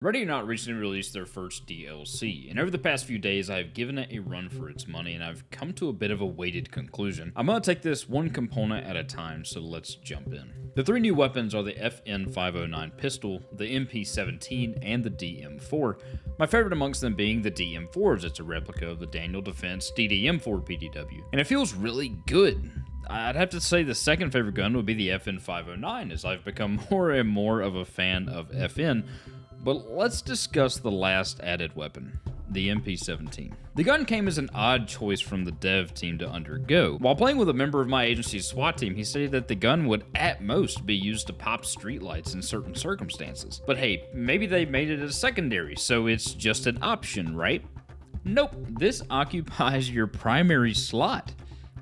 Ready or Not recently released their first DLC, and over the past few days I have given it a run for its money and I've come to a bit of a weighted conclusion. I'm going to take this one component at a time, so let's jump in. The three new weapons are the FN509 pistol, the MP17, and the DM4, my favorite amongst them being the DM4 as it's a replica of the Daniel Defense DDM4 PDW, and it feels really good. I'd have to say the second favorite gun would be the FN509 as I've become more and more of a fan of FN. But let's discuss the last added weapon, the MP17. The gun came as an odd choice from the dev team to undergo. While playing with a member of my agency's SWAT team, he stated that the gun would at most be used to pop streetlights in certain circumstances. But hey, maybe they made it a secondary, so it's just an option, right? Nope, this occupies your primary slot.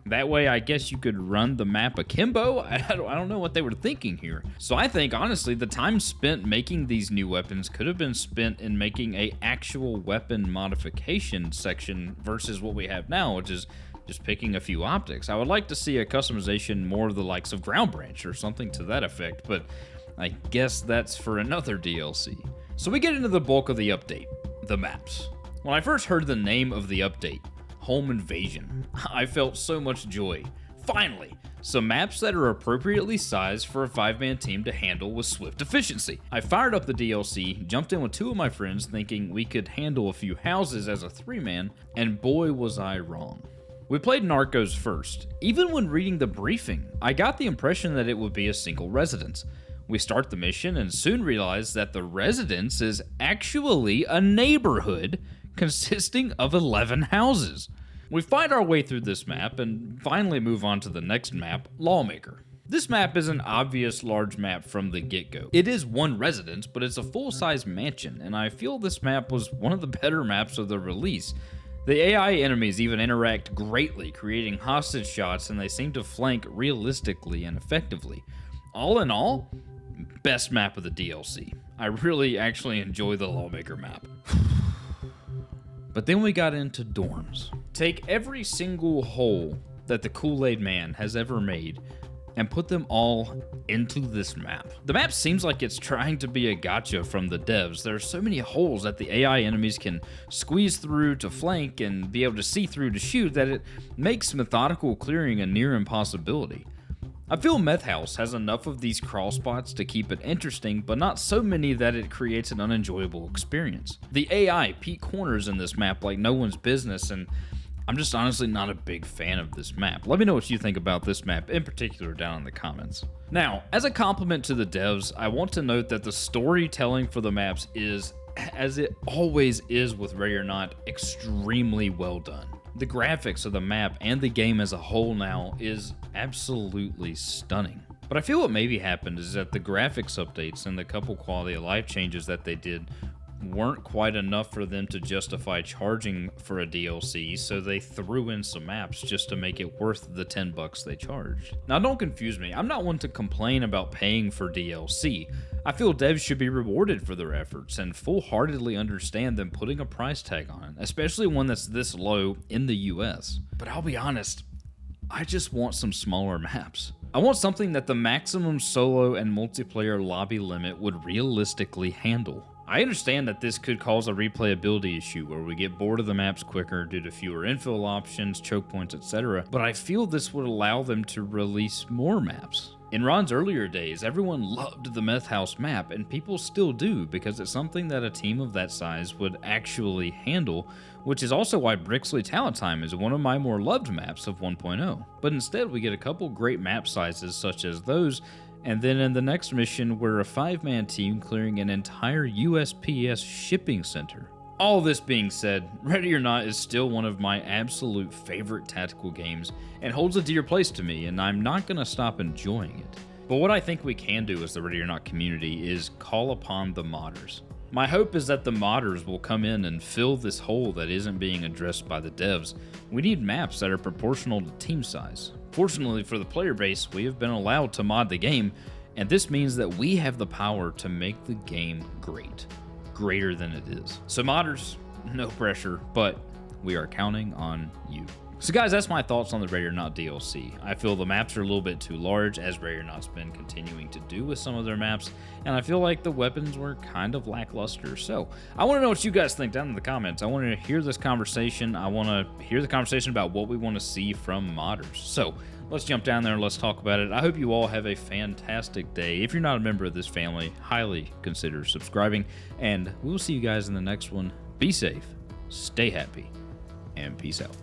That way, I guess you could run the map akimbo? I don't know what they were thinking here. So I think, honestly, the time spent making these new weapons could have been spent in making a actual weapon modification section versus what we have now, which is just picking a few optics. I would like to see a customization more of the likes of Ground Branch or something to that effect, but I guess that's for another DLC. So we get into the bulk of the update, the maps. When I first heard the name of the update, Home Invasion, I felt so much joy. Finally, some maps that are appropriately sized for a 5-man team to handle with swift efficiency. I fired up the DLC, jumped in with 2 of my friends thinking we could handle a few houses as a 3-man, and boy was I wrong. We played Narcos first. Even when reading the briefing, I got the impression that it would be a single residence. We start the mission and soon realize that the residence is actually a neighborhood consisting of 11 houses. We find our way through this map and finally move on to the next map, Lawmaker. This map is an obvious large map from the get-go. It is one residence, but it's a full-size mansion, and I feel this map was one of the better maps of the release. The AI enemies even interact greatly, creating hostage shots, and they seem to flank realistically and effectively. All in all, best map of the DLC. I really actually enjoy the Lawmaker map. But then we got into dorms. Take every single hole that the Kool-Aid Man has ever made and put them all into this map. The map seems like it's trying to be a gotcha from the devs. There are so many holes that the AI enemies can squeeze through to flank and be able to see through to shoot that it makes methodical clearing a near impossibility. I feel Meth House has enough of these crawl spots to keep it interesting, but not so many that it creates an unenjoyable experience. The AI peek corners in this map like no one's business, and I'm just honestly not a big fan of this map. Let me know what you think about this map in particular down in the comments. Now, as a compliment to the devs, I want to note that the storytelling for the maps is, as it always is with Ready or Not, extremely well done. The graphics of the map and the game as a whole now is absolutely stunning. But I feel what maybe happened is that the graphics updates and the couple quality of life changes that they did weren't quite enough for them to justify charging for a DLC, so they threw in some maps just to make it worth the $10 they charged. Now don't confuse me, I'm not one to complain about paying for DLC. I feel devs should be rewarded for their efforts and full-heartedly understand them putting a price tag on it, especially one that's this low in the US. But I'll be honest, I just want some smaller maps. I want something that the maximum solo and multiplayer lobby limit would realistically handle. I understand that this could cause a replayability issue where we get bored of the maps quicker due to fewer infill options, choke points, etc., but I feel this would allow them to release more maps. In Ron's earlier days, everyone loved the Meth House map, and people still do because it's something that a team of that size would actually handle, which is also why Brixley Talent Time is one of my more loved maps of 1.0. But instead, we get a couple great map sizes such as those, and then in the next mission, we're a 5-man team clearing an entire USPS shipping center. All this being said, Ready or Not is still one of my absolute favorite tactical games and holds a dear place to me, and I'm not going to stop enjoying it. But what I think we can do as the Ready or Not community is call upon the modders. My hope is that the modders will come in and fill this hole that isn't being addressed by the devs. We need maps that are proportional to team size. Fortunately for the player base, we have been allowed to mod the game, and this means that we have the power to make the game greater than it is. So modders, no pressure, but we are counting on you. So guys, that's my thoughts on the Ready or Not DLC. I feel the maps are a little bit too large, as Ready or Not's been continuing to do with some of their maps, and I feel like the weapons were kind of lackluster. So I want to know what you guys think down in the comments. I want to hear this conversation. I want to hear the conversation about what we want to see from modders. So let's jump down there and let's talk about it. I hope you all have a fantastic day. If you're not a member of this family, highly consider subscribing, and we'll see you guys in the next one. Be safe, stay happy, and peace out.